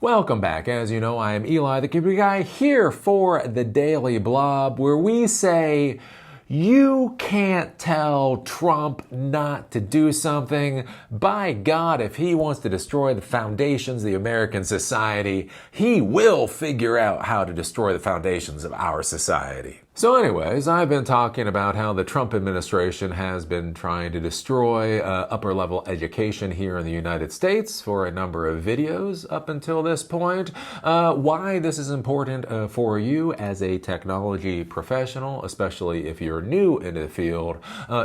Welcome back. As you know, I am Eli, the computer guy, here for the Daily Blob, where we say you can't tell Trump not to do something. By God, if he wants to destroy the foundations of the American society, he will figure out how to destroy the foundations of our society. So anyways, I've been talking about how the Trump administration has been trying to destroy upper-level education here in the United States for a number of videos up until this point. Why this is important for you as a technology professional, especially if you're new into the field,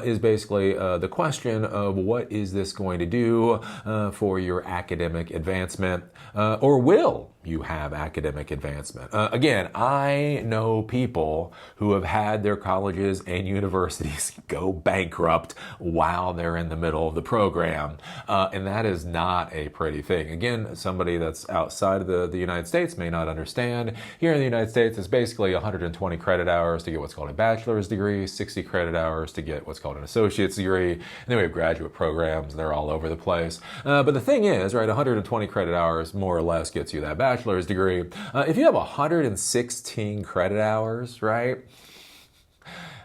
is basically the question of what is this going to do for your academic advancement, or will you have academic advancement? Again, I know people who have had their colleges and universities go bankrupt while they're in the middle of the program. And that is not a pretty thing. Again, somebody that's outside of the United States may not understand. Here in the United States, it's basically 120 credit hours to get what's called a bachelor's degree, 60 credit hours to get what's called an associate's degree. And then we have graduate programs, and they're all over the place. But the thing is, right, 120 credit hours more or less gets you that bachelor's degree. If you have 116 credit hours, right,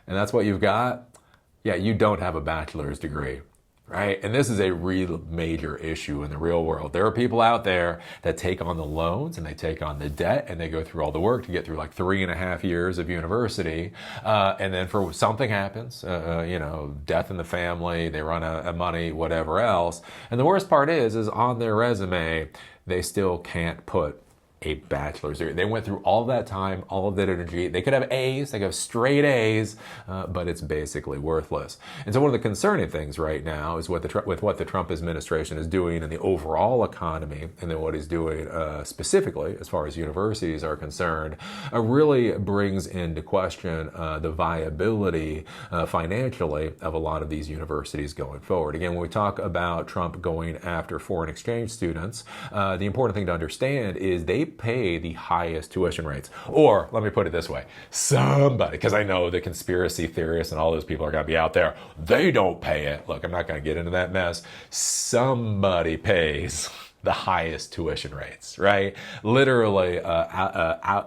and that's what you've got, yeah, you don't have a bachelor's degree, right? And this is a real major issue in the real world. There are people out there that take on the loans and they take on the debt and they go through all the work to get through like 3.5 years of university. And then for something happens, death in the family, they run out of money, whatever else. And the worst part is on their resume, they still can't put a bachelor's degree. They went through all that time, all of that energy. They could have A's, they could have straight A's, but it's basically worthless. And so one of the concerning things right now is with what the Trump administration is doing in the overall economy, and then what he's doing specifically as far as universities are concerned, really brings into question the viability financially of a lot of these universities going forward. Again, when we talk about Trump going after foreign exchange students, the important thing to understand is they pay the highest tuition rates. Or, let me put it this way, somebody, because I know the conspiracy theorists and all those people are going to be out there, they don't pay it. Look, I'm not going to get into that mess. Somebody pays the highest tuition rates, right? Literally,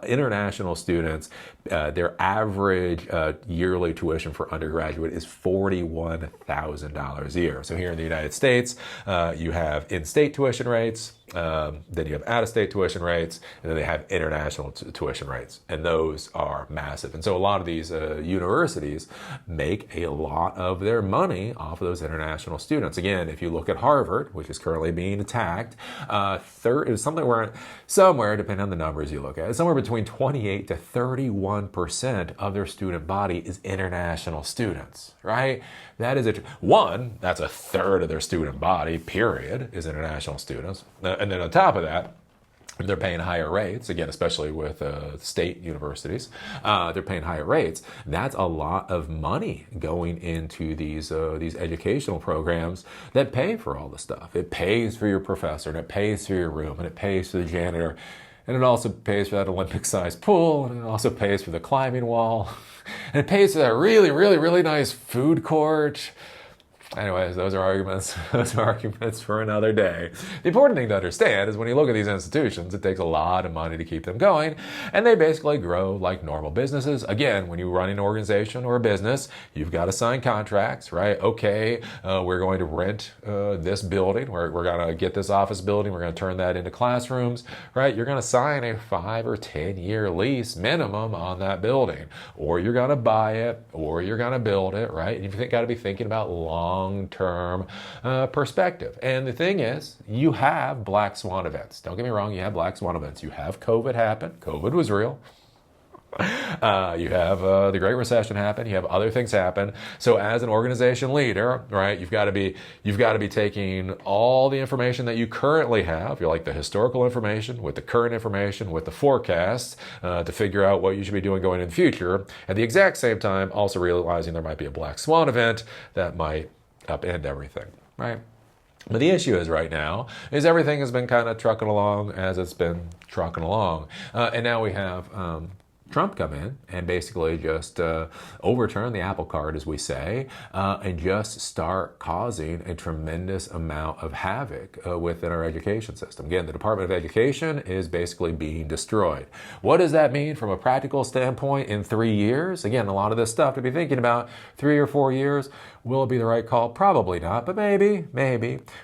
international students, their average yearly tuition for undergraduate is $41,000 a year. So here in the United States, you have in-state tuition rates, then you have out-of-state tuition rates, and then they have international tuition rates, and those are massive. And so a lot of these universities make a lot of their money off of those international students. Again, if you look at Harvard, which is currently being attacked, somewhere, depending on the numbers you look at, somewhere between 28 to 31% of their student body is international students, right? That is that's a third of their student body, period, is international students. And then on top of that, they're paying higher rates, again, especially with state universities. They're paying higher rates. That's a lot of money going into these educational programs that pay for all the stuff. It pays for your professor, and it pays for your room, and it pays for the janitor, and it also pays for that Olympic-sized pool, and it also pays for the climbing wall, and it pays for that really, really, really nice food court. Anyways, those are arguments. Those are arguments for another day. The important thing to understand is when you look at these institutions, it takes a lot of money to keep them going, and they basically grow like normal businesses. Again, when you run an organization or a business, you've got to sign contracts, right? Okay, we're going to rent this building. We're going to get this office building. We're going to turn that into classrooms, right? You're going to sign a 5 or 10 year lease minimum on that building, or you're going to buy it, or you're going to build it, right? And you've got to be thinking about long-term perspective. And the thing is, you have black swan events. Don't get me wrong, you have black swan events. You have COVID happen. COVID was real. You have the Great Recession happen. You have other things happen. So as an organization leader, right, you've got to be taking all the information that you currently have. You're like the historical information with the current information with the forecasts to figure out what you should be doing going in the future. At the exact same time, also realizing there might be a black swan event that might upend everything, right? But the issue is right now is everything has been kind of trucking along as it's been trucking along. And now we have Trump come in and basically just overturn the apple cart, as we say, and just start causing a tremendous amount of havoc within our education system. Again, the Department of Education is basically being destroyed. What does that mean from a practical standpoint in 3 years? Again, a lot of this stuff to be thinking about, 3 or 4 years. Will it be the right call? Probably not, but maybe.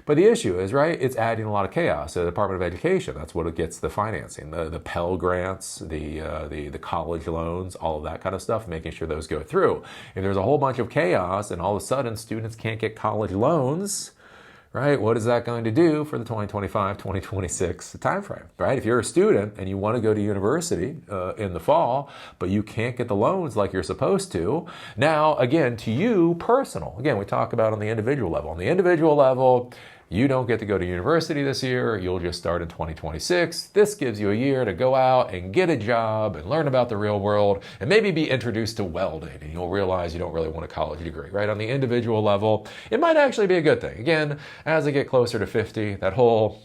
But the issue is, right, it's adding a lot of chaos to the Department of Education. That's what it gets the financing, the Pell Grants, the college loans, all of that kind of stuff, making sure those go through. If there's a whole bunch of chaos and all of a sudden students can't get college loans, right, what is that going to do for the 2025-2026 timeframe, right? If you're a student and you want to go to university in the fall, but you can't get the loans like you're supposed to, now, again, to you, personal. Again, we talk about on the individual level. On the individual level, you don't get to go to university this year. You'll just start in 2026. This gives you a year to go out and get a job and learn about the real world and maybe be introduced to welding. And you'll realize you don't really want a college degree, right? On the individual level, it might actually be a good thing. Again, as I get closer to 50, that whole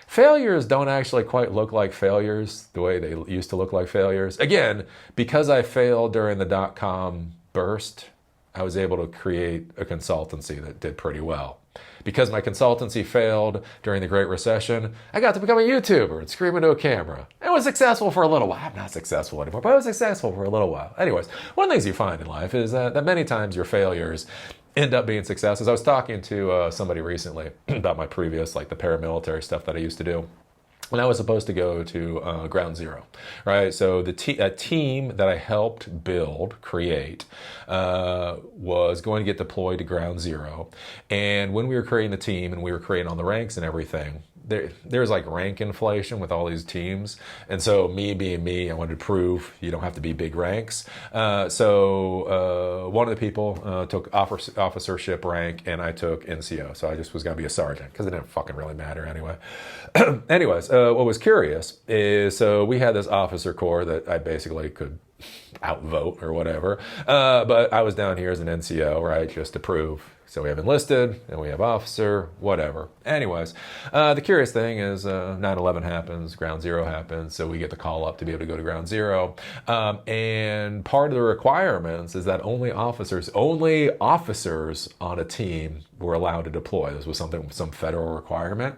failures don't actually quite look like failures the way they used to look like failures. Again, because I failed during the dot-com burst, I was able to create a consultancy that did pretty well. Because my consultancy failed during the Great Recession, I got to become a YouTuber and scream into a camera. It was successful for a little while. I'm not successful anymore, but I was successful for a little while. Anyways, one of the things you find in life is that many times your failures end up being successes. I was talking to somebody recently about my previous, like the paramilitary stuff that I used to do. And I was supposed to go to Ground Zero, right? So the team that I helped create, was going to get deployed to Ground Zero. And when we were creating the team and we were creating all the ranks and everything, there's like rank inflation with all these teams. And so me being me, I wanted to prove you don't have to be big ranks. So one of the people took officership rank and I took NCO. So I just was going to be a sergeant because it didn't fucking really matter anyway. Anyways, what was curious is, so we had this officer corps that I basically could outvote or whatever. But I was down here as an NCO, right? Just to prove. So we have enlisted, and we have officer, whatever. Anyways, the curious thing is 9/11 happens, Ground Zero happens, so we get the call up to be able to go to Ground Zero. And part of the requirements is that only officers on a team were allowed to deploy. This was some federal requirement.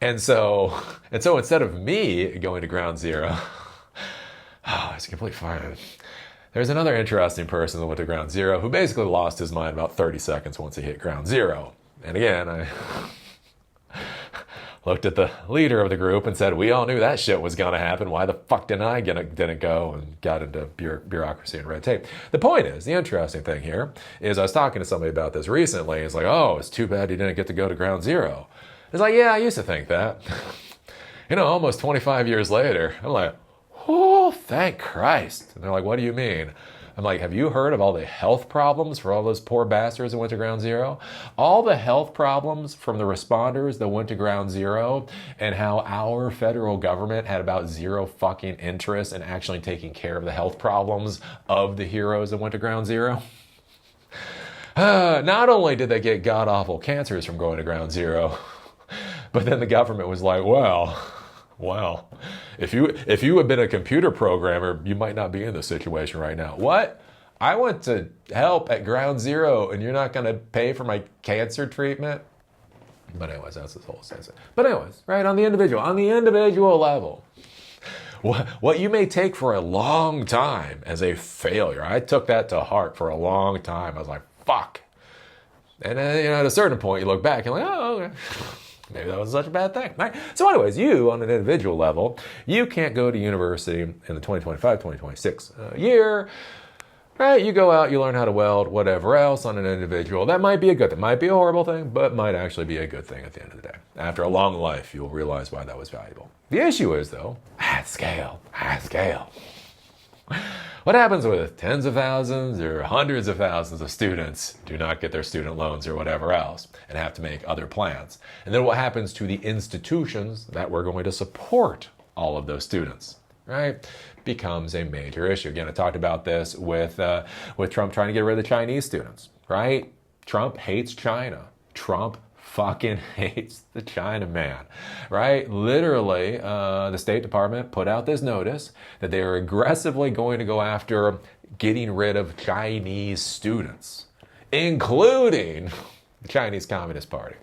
And so instead of me going to Ground Zero, it's complete fire. There's another interesting person that went to Ground Zero who basically lost his mind about 30 seconds once he hit Ground Zero. And again, I looked at the leader of the group and said, we all knew that shit was going to happen. Why the fuck didn't go and got into bureaucracy and red tape? The point is, the interesting thing here is I was talking to somebody about this recently. It's like, oh, it's too bad you didn't get to go to Ground Zero. It's like, yeah, I used to think that. Almost 25 years later, I'm like, oh, thank Christ. And they're like, what do you mean? I'm like, have you heard of all the health problems for all those poor bastards that went to Ground Zero? All the health problems from the responders that went to Ground Zero, and how our federal government had about zero fucking interest in actually taking care of the health problems of the heroes that went to Ground Zero. Not only did they get god-awful cancers from going to Ground Zero, but then the government was like, well, if you had been a computer programmer, you might not be in this situation right now. What? I went to help at Ground Zero and you're not going to pay for my cancer treatment? But anyways, that's this whole sense. But anyways, right, on the individual level, what you may take for a long time as a failure, I took that to heart for a long time. I was like, fuck. And then, at a certain point, you look back and you're like, oh, okay. Maybe that wasn't such a bad thing, right? So anyways, you, on an individual level, you can't go to university in the 2025-2026 year, right? You go out, you learn how to weld, whatever else on an individual. That might be a good thing. Might be a horrible thing, but might actually be a good thing at the end of the day. After a long life, you'll realize why that was valuable. The issue is, though, at scale. What happens with tens of thousands or hundreds of thousands of students do not get their student loans or whatever else and have to make other plans? And then what happens to the institutions that were going to support all of those students, right? Becomes a major issue. Again, I talked about this with Trump trying to get rid of the Chinese students, right? Trump hates China. Trump fucking hates the Chinaman, right? Literally, the State Department put out this notice that they are aggressively going to go after getting rid of Chinese students, including the Chinese Communist Party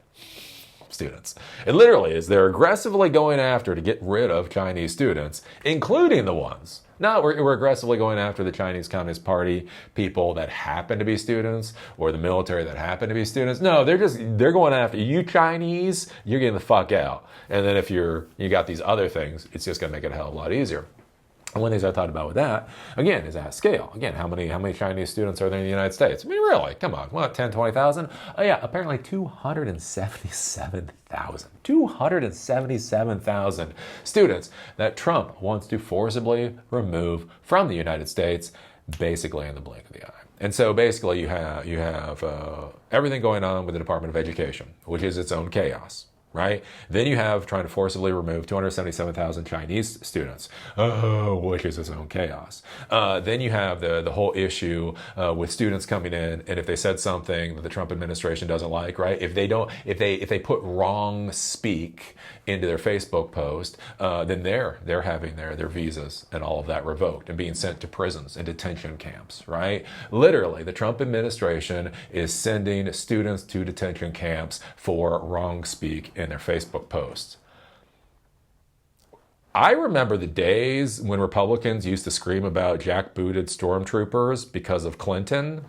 students. It literally is, they're aggressively going after to get rid of Chinese students, including the ones. No, we're aggressively going after the Chinese Communist Party people that happen to be students, or the military that happen to be students. No, they're going after you Chinese, you're getting the fuck out. And then if you got these other things, it's just gonna make it a hell of a lot easier. And one of the things I thought about with that, again, is at scale. Again, how many Chinese students are there in the United States? I mean, really, come on, what, 10, 20,000? Oh yeah, apparently 277,000. 277,000 students that Trump wants to forcibly remove from the United States, basically in the blink of the eye. And so basically you have everything going on with the Department of Education, which is its own chaos. Right? Then you have trying to forcibly remove 277,000 Chinese students, which is its own chaos. Then you have the whole issue with students coming in, and if they said something that the Trump administration doesn't like, right? If they put wrong speak into their Facebook post, then they're having their visas and all of that revoked and being sent to prisons and detention camps, right? Literally, the Trump administration is sending students to detention camps for wrong speak in their Facebook posts. I remember the days when Republicans used to scream about jackbooted stormtroopers because of Clinton.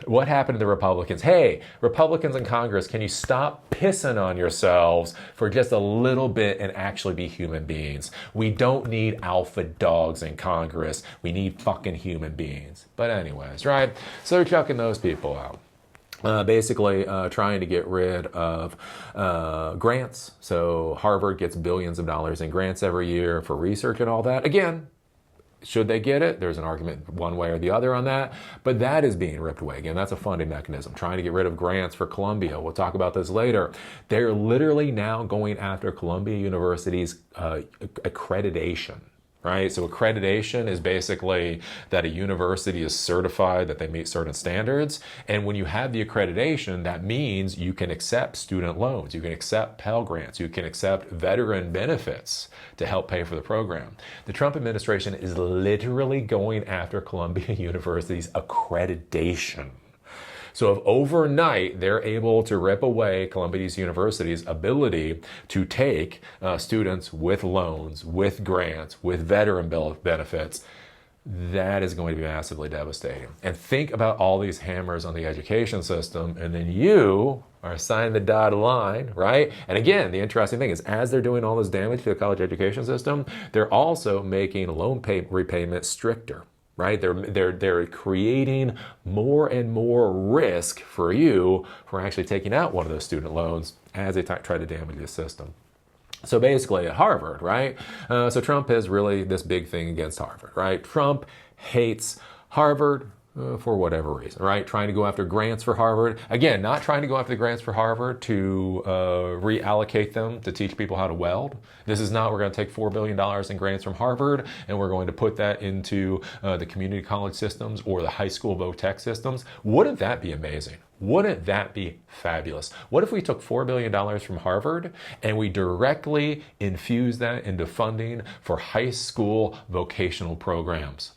What happened to the Republicans? Hey, Republicans in Congress, can you stop pissing on yourselves for just a little bit and actually be human beings? We don't need alpha dogs in Congress. We need fucking human beings. But anyways, right? So they're chucking those people out. Basically trying to get rid of grants. So Harvard gets billions of dollars in grants every year for research and all that. Again, should they get it? There's an argument one way or the other on that, but that is being ripped away. Again, that's a funding mechanism, trying to get rid of grants for Columbia. We'll talk about this later. They're literally now going after Columbia University's accreditation. Right? So accreditation is basically that a university is certified that they meet certain standards. And when you have the accreditation, that means you can accept student loans, you can accept Pell Grants, you can accept veteran benefits to help pay for the program. The Trump administration is literally going after Columbia University's accreditation. So if overnight they're able to rip away Columbia University's ability to take students with loans, with grants, with veteran benefits, that is going to be massively devastating. And think about all these hammers on the education system, and then you are signing the dotted line, right? And again, the interesting thing is, as they're doing all this damage to the college education system, they're also making loan repayment stricter. Right? They're creating more and more risk for you for actually taking out one of those student loans as they try to damage the system. So basically at Harvard, right? So Trump has really this big thing against Harvard, right? Trump hates Harvard for whatever reason, right? Trying to go after grants for Harvard. Again, not trying to go after the grants for Harvard to reallocate them to teach people how to weld. This is not, we're going to take $4 billion in grants from Harvard and we're going to put that into the community college systems or the high school vo-tech systems. Wouldn't that be amazing? Wouldn't that be fabulous? What if we took $4 billion from Harvard and we directly infused that into funding for high school vocational programs?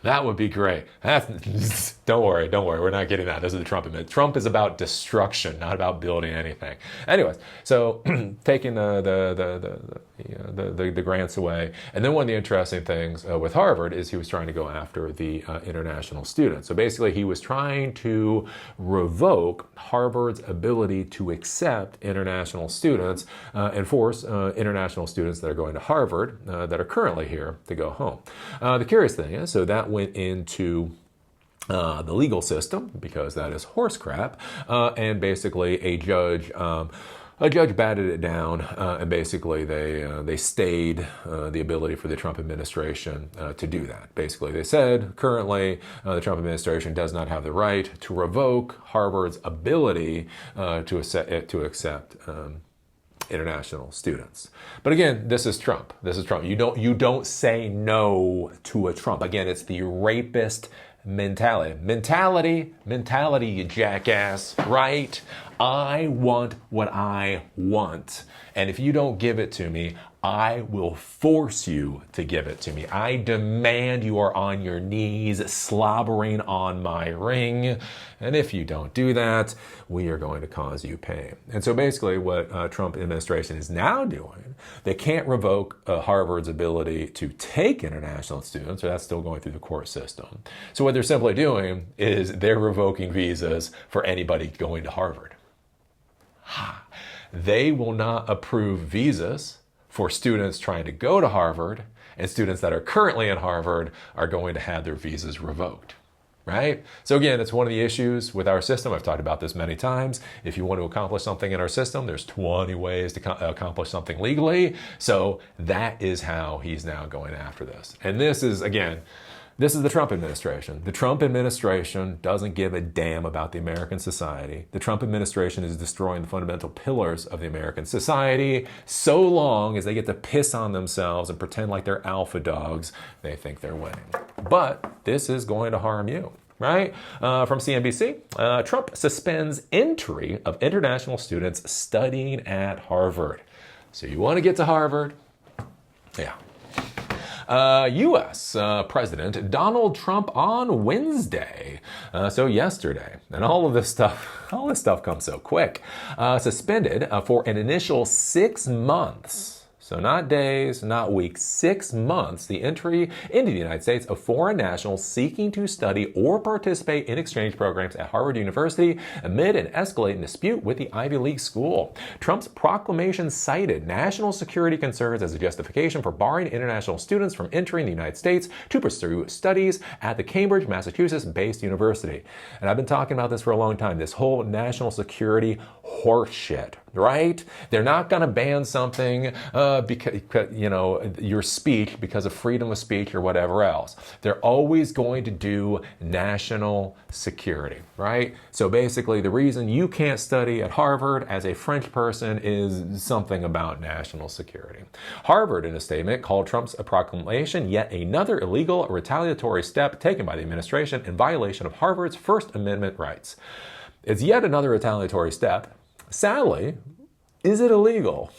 That would be great. Don't worry. We're not getting that. This is the Trump admin. Trump is about destruction, not about building anything. Anyways, so taking the grants away. And then one of the interesting things with Harvard is he was trying to go after the international students. So basically he was trying to revoke Harvard's ability to accept international students and force international students that are going to Harvard that are currently here to go home. The curious thing is, so that went into the legal system, because that is horse crap, and basically a judge batted it down, and basically they stayed the ability for the Trump administration to do that. Basically, they said currently the Trump administration does not have the right to revoke Harvard's ability to accept international students. But again, this is Trump. You don't say no to a Trump. Again, it's the rapist Mentality, you jackass, right? I want what I want. And if you don't give it to me, I will force you to give it to me. I demand you are on your knees slobbering on my ring. And if you don't do that, we are going to cause you pain. And so basically what Trump administration is now doing, they can't revoke Harvard's ability to take international students, or that's still going through the court system. So what they're simply doing is they're revoking visas for anybody going to Harvard. They will not approve visas for students trying to go to Harvard, and students that are currently in Harvard are going to have their visas revoked, right? So again, it's one of the issues with our system. I've talked about this many times. If you want to accomplish something in our system, there's 20 ways to accomplish something legally. So that is how he's now going after this. And this is, again, this is the Trump administration. The Trump administration doesn't give a damn about the American society. The Trump administration is destroying the fundamental pillars of the American society. So long as they get to piss on themselves and pretend like they're alpha dogs, they think they're winning. But this is going to harm you, right? From CNBC, Trump suspends entry of international students studying at Harvard. So you want to get to Harvard? Yeah. U.S. President Donald Trump on Wednesday, so yesterday, and all this stuff comes so quick, suspended for an initial 6 months. So not days, not weeks, 6 months, the entry into the United States of foreign nationals seeking to study or participate in exchange programs at Harvard University amid an escalating dispute with the Ivy League school. Trump's proclamation cited national security concerns as a justification for barring international students from entering the United States to pursue studies at the Cambridge, Massachusetts-based university. And I've been talking about this for a long time, this whole national security horseshit, right? They're not going to ban something because, you know, your speech because of freedom of speech or whatever else. They're always going to do national security, right? So basically the reason you can't study at Harvard as a French person is something about national security. Harvard, in a statement, called Trump's proclamation yet another illegal retaliatory step taken by the administration in violation of Harvard's First Amendment rights. It's yet another retaliatory step. Sadly, is it illegal?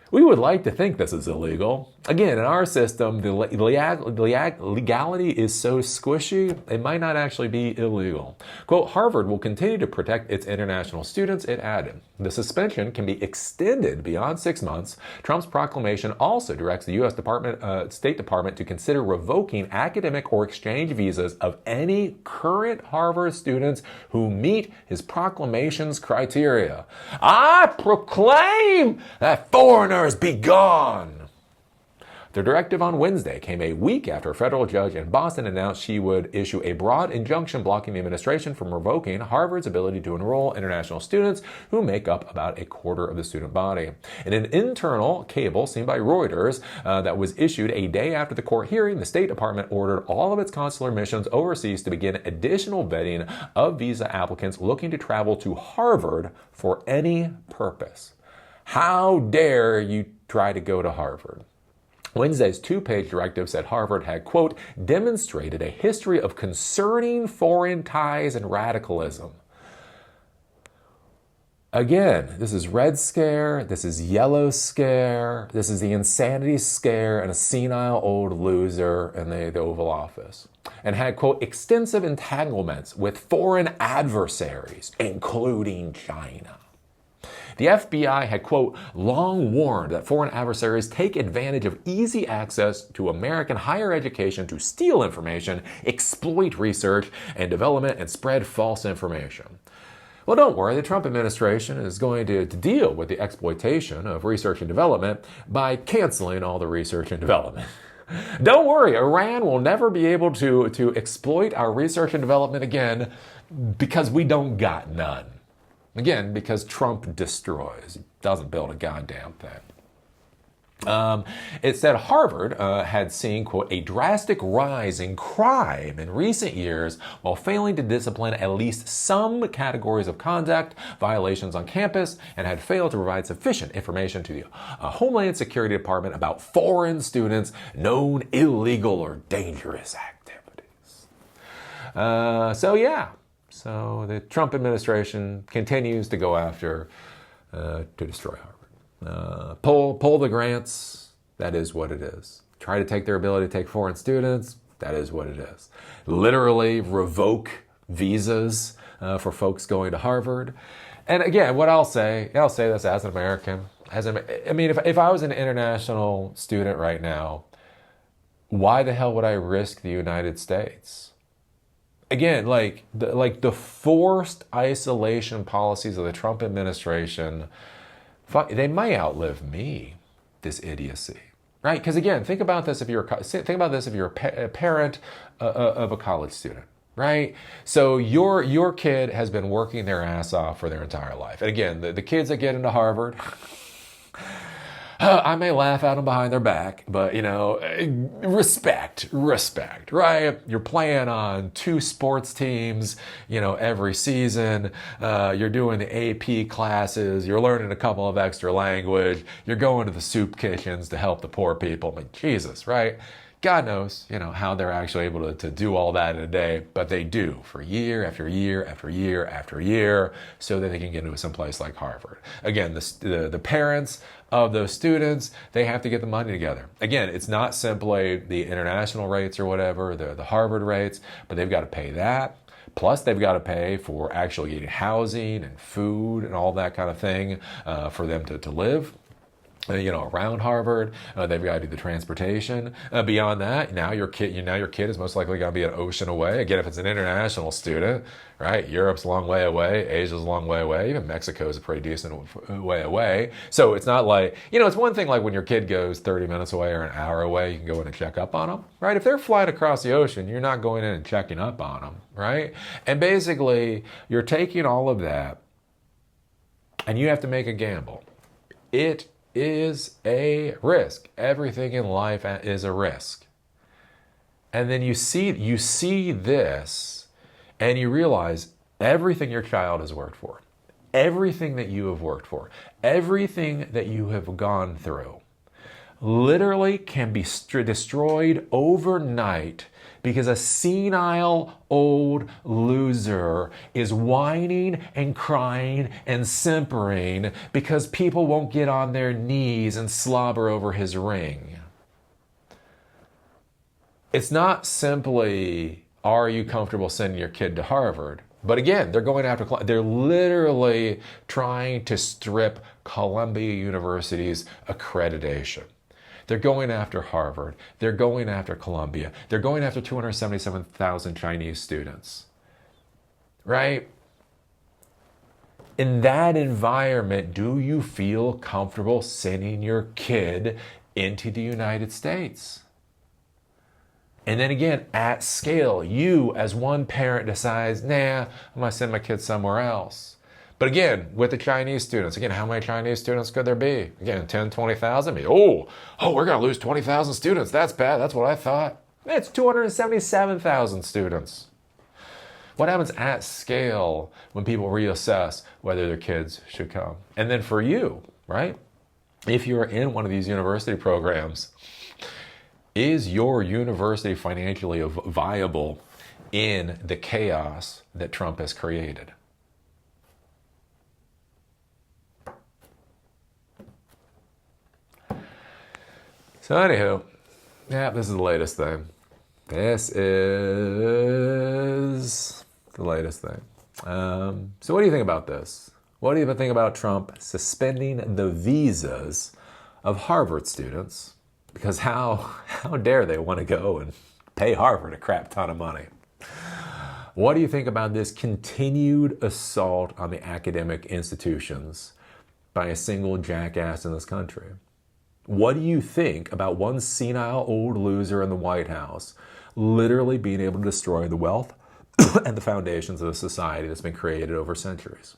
We would like to think this is illegal. Again, in our system, the legality is so squishy, it might not actually be illegal. Quote, Harvard will continue to protect its international students, it added. The suspension can be extended beyond 6 months. Trump's proclamation also directs the U.S. State Department to consider revoking academic or exchange visas of any current Harvard students who meet his proclamation's criteria. I proclaim that foreigners be gone. The directive on Wednesday came a week after a federal judge in Boston announced she would issue a broad injunction blocking the administration from revoking Harvard's ability to enroll international students who make up about a quarter of the student body. In an internal cable seen by Reuters that was issued a day after the court hearing, the State Department ordered all of its consular missions overseas to begin additional vetting of visa applicants looking to travel to Harvard for any purpose. How dare you try to go to Harvard? Wednesday's two-page directive said Harvard had, quote, demonstrated a history of concerning foreign ties and radicalism. Again, this is Red Scare, this is Yellow Scare, this is the insanity scare and a senile old loser in the Oval Office. And had, quote, extensive entanglements with foreign adversaries, including China. The FBI had, quote, long warned that foreign adversaries take advantage of easy access to American higher education to steal information, exploit research and development, and spread false information. Well, don't worry, the Trump administration is going to deal with the exploitation of research and development by canceling all the research and development. Don't worry, Iran will never be able to exploit our research and development again because we don't got none. Again, because Trump destroys, doesn't build a goddamn thing. It said Harvard had seen, quote, a drastic rise in crime in recent years while failing to discipline at least some categories of conduct, violations on campus, and had failed to provide sufficient information to the Homeland Security Department about foreign students' known illegal or dangerous activities. So the Trump administration continues to go after to destroy Harvard. Pull the grants. That is what it is. Try to take their ability to take foreign students. That is what it is. Literally revoke visas for folks going to Harvard. And again, what I'll say this as an American. If I was an international student right now, why the hell would I risk the United States? Again, like the forced isolation policies of the Trump administration, they might outlive me. This idiocy, right? Because again, think about this if you're a parent of a college student, right? So your kid has been working their ass off for their entire life, and again, the kids that get into Harvard. I may laugh at them behind their back, but, respect, right? You're playing on 2 sports teams, every season. You're doing the AP classes. You're learning a couple of extra language. You're going to the soup kitchens to help the poor people. Jesus, right? God knows, how they're actually able to do all that in a day, but they do for year after year after year after year so that they can get into some place like Harvard. Again, the parents of those students, they have to get the money together. Again, it's not simply the international rates or whatever, the Harvard rates, but they've got to pay that. Plus, they've got to pay for actually getting housing and food and all that kind of thing for them to live. Around Harvard, they've got to do the transportation. Beyond that, now your kid is most likely going to be an ocean away. Again, if it's an international student, right? Europe's a long way away, Asia's a long way away, even Mexico's a pretty decent way away. So it's not like, it's one thing like when your kid goes 30 minutes away or an hour away, you can go in and check up on them, right? If they're flying across the ocean, you're not going in and checking up on them, right? And basically, you're taking all of that and you have to make a gamble. It is a risk. Everything in life is a risk. And then you see this and you realize everything your child has worked for, everything that you have worked for, everything that you have gone through literally can be destroyed overnight because a senile old loser is whining and crying and simpering because people won't get on their knees and slobber over his ring. It's not simply, are you comfortable sending your kid to Harvard? But again, they're literally trying to strip Columbia University's accreditation. They're going after Harvard. They're going after Columbia. They're going after 277,000 Chinese students, right? In that environment, do you feel comfortable sending your kid into the United States? And then again, at scale, you as one parent decides, I'm going to send my kid somewhere else. But again, with the Chinese students, how many Chinese students could there be? Again, 10, 20,000? We're going to lose 20,000 students. That's bad. That's what I thought. It's 277,000 students. What happens at scale when people reassess whether their kids should come? And then for you, right? If you're in one of these university programs, is your university financially viable in the chaos that Trump has created? So anywho, this is the latest thing. This is the latest thing. So what do you think about this? What do you think about Trump suspending the visas of Harvard students? Because how dare they want to go and pay Harvard a crap ton of money? What do you think about this continued assault on the academic institutions by a single jackass in this country? What do you think about one senile old loser in the White House literally being able to destroy the wealth and the foundations of a society that's been created over centuries?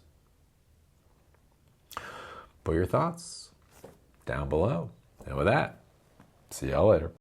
Put your thoughts down below. And with that, see y'all later.